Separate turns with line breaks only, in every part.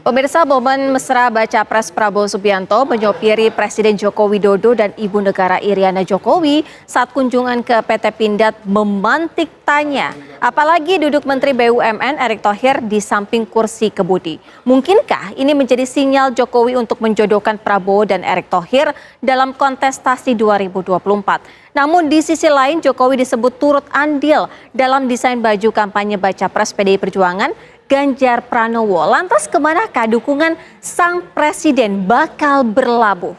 Pemirsa, momen mesra baca pres Prabowo Subianto menyopiri Presiden Joko Widodo dan Ibu Negara Iriana Jokowi saat kunjungan ke PT Pindad memantik tanya. Apalagi duduk Menteri BUMN Erick Thohir di samping kursi kemudi. Mungkinkah ini menjadi sinyal Jokowi untuk menjodohkan Prabowo dan Erick Thohir dalam kontestasi 2024? Namun di sisi lain Jokowi disebut turut andil dalam desain baju kampanye baca pres PDI Perjuangan Ganjar Pranowo. Lantas kemanakah dukungan sang presiden bakal berlabuh?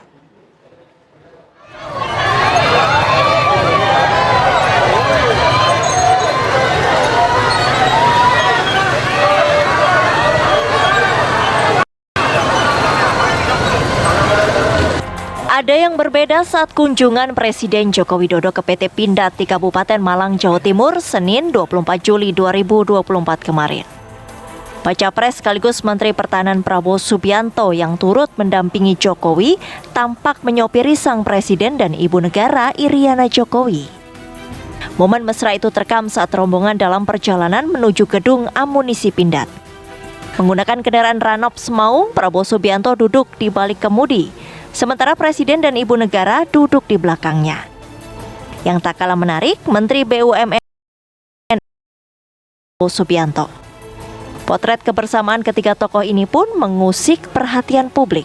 Ada yang berbeda saat kunjungan Presiden Joko Widodo ke PT Pindad di Kabupaten Malang, Jawa Timur, Senin 24 Juli 2024 kemarin. Baca pres sekaligus Menteri Pertahanan Prabowo Subianto yang turut mendampingi Jokowi tampak menyopiri sang presiden dan ibu negara Iriana Jokowi. Momen mesra itu terekam saat rombongan dalam perjalanan menuju gedung amunisi Pindad. Menggunakan kendaraan Ranops Maung, Prabowo Subianto duduk di balik kemudi, sementara presiden dan ibu negara duduk di belakangnya. Yang tak kalah menarik, Menteri BUMN Prabowo Subianto. Potret kebersamaan ketiga tokoh ini pun mengusik perhatian publik.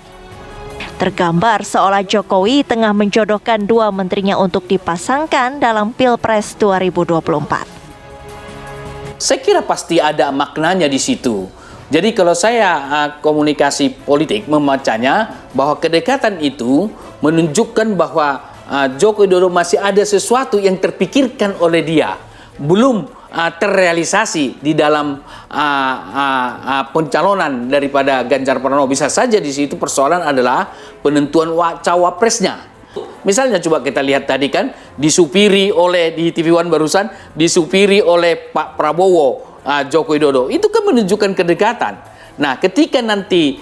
Tergambar seolah Jokowi tengah menjodohkan dua menterinya untuk dipasangkan dalam Pilpres 2024.
Saya kira pasti ada maknanya di situ. Jadi kalau saya komunikasi politik membacanya bahwa kedekatan itu menunjukkan bahwa Joko Widodo masih ada sesuatu yang terpikirkan oleh dia, belum terrealisasi di dalam pencalonan daripada Ganjar Pranowo. Bisa saja di situ persoalan adalah penentuan cawapresnya. Misalnya coba kita lihat tadi kan disupiri oleh di TV One barusan disupiri oleh Pak Prabowo Joko Widodo. Itu kan menunjukkan kedekatan. Nah, ketika nanti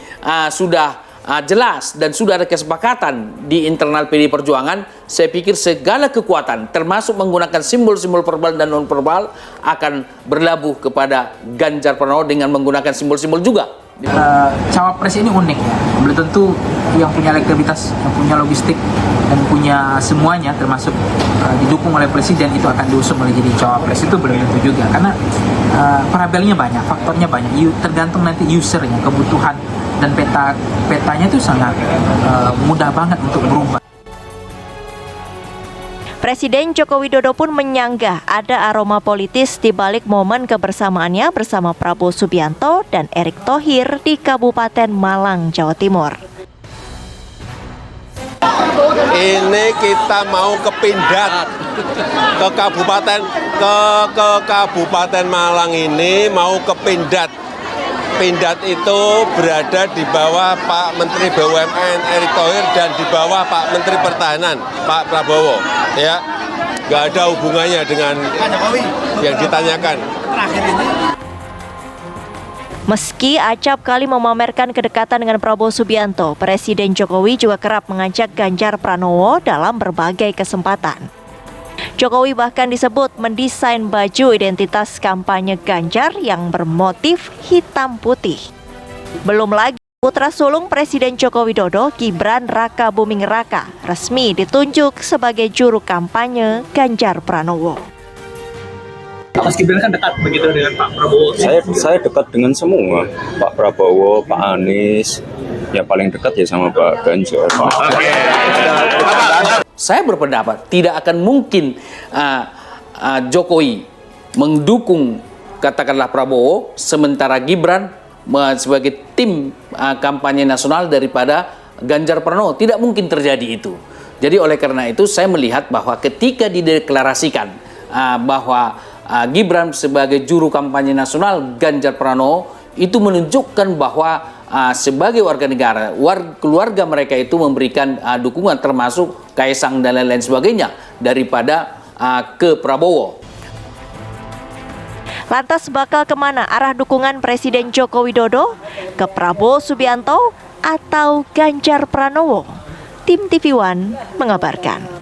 sudah jelas dan sudah ada kesepakatan di internal PDI Perjuangan, saya pikir segala kekuatan termasuk menggunakan simbol-simbol verbal dan non verbal akan berlabuh kepada Ganjar Pranowo dengan menggunakan simbol-simbol juga.
Cawapres ini unik ya, belum tentu yang punya elektabilitas, yang punya logistik dan punya semuanya termasuk didukung oleh presiden itu akan diusung oleh jadi cawapres, itu belum tentu juga karena parabelnya banyak, faktornya banyak, tergantung nanti usernya, kebutuhan dan petanya itu sangat mudah banget untuk berubah.
Presiden Joko Widodo pun menyanggah ada aroma politis di balik momen kebersamaannya bersama Prabowo Subianto dan Erick Thohir di Kabupaten Malang, Jawa Timur.
Ini kita mau ke Pindad, ke Kabupaten Malang ini mau ke Pindad. Pindad itu berada di bawah Pak Menteri BUMN Erick Thohir dan di bawah Pak Menteri Pertahanan Pak Prabowo. Ya, nggak ada hubungannya dengan yang ditanyakan.
Meski acap kali memamerkan kedekatan dengan Prabowo Subianto, Presiden Jokowi juga kerap mengajak Ganjar Pranowo dalam berbagai kesempatan. Jokowi bahkan disebut mendesain baju identitas kampanye Ganjar yang bermotif hitam putih. Belum lagi putra sulung Presiden Joko Widodo, Gibran Raka Buming Raka, resmi ditunjuk sebagai juru kampanye Ganjar Pranowo.
Mas Gibran kan dekat begitu dengan Pak Prabowo.
Saya dekat dengan semua, Pak Prabowo, Pak Anies, yang paling dekat ya sama Pak Ganjar.
Saya berpendapat tidak akan mungkin Jokowi mendukung katakanlah Prabowo sementara Gibran sebagai tim kampanye nasional daripada Ganjar Pranowo. Tidak mungkin terjadi itu. Jadi oleh karena itu saya melihat bahwa ketika dideklarasikan bahwa Gibran sebagai juru kampanye nasional Ganjar Pranowo, itu menunjukkan bahwa sebagai warga negara, keluarga mereka itu memberikan dukungan termasuk Kaisang dan lain-lain sebagainya daripada ke Prabowo.
Lantas bakal kemana arah dukungan Presiden Joko Widodo? Ke Prabowo Subianto atau Ganjar Pranowo? Tim TV One mengabarkan.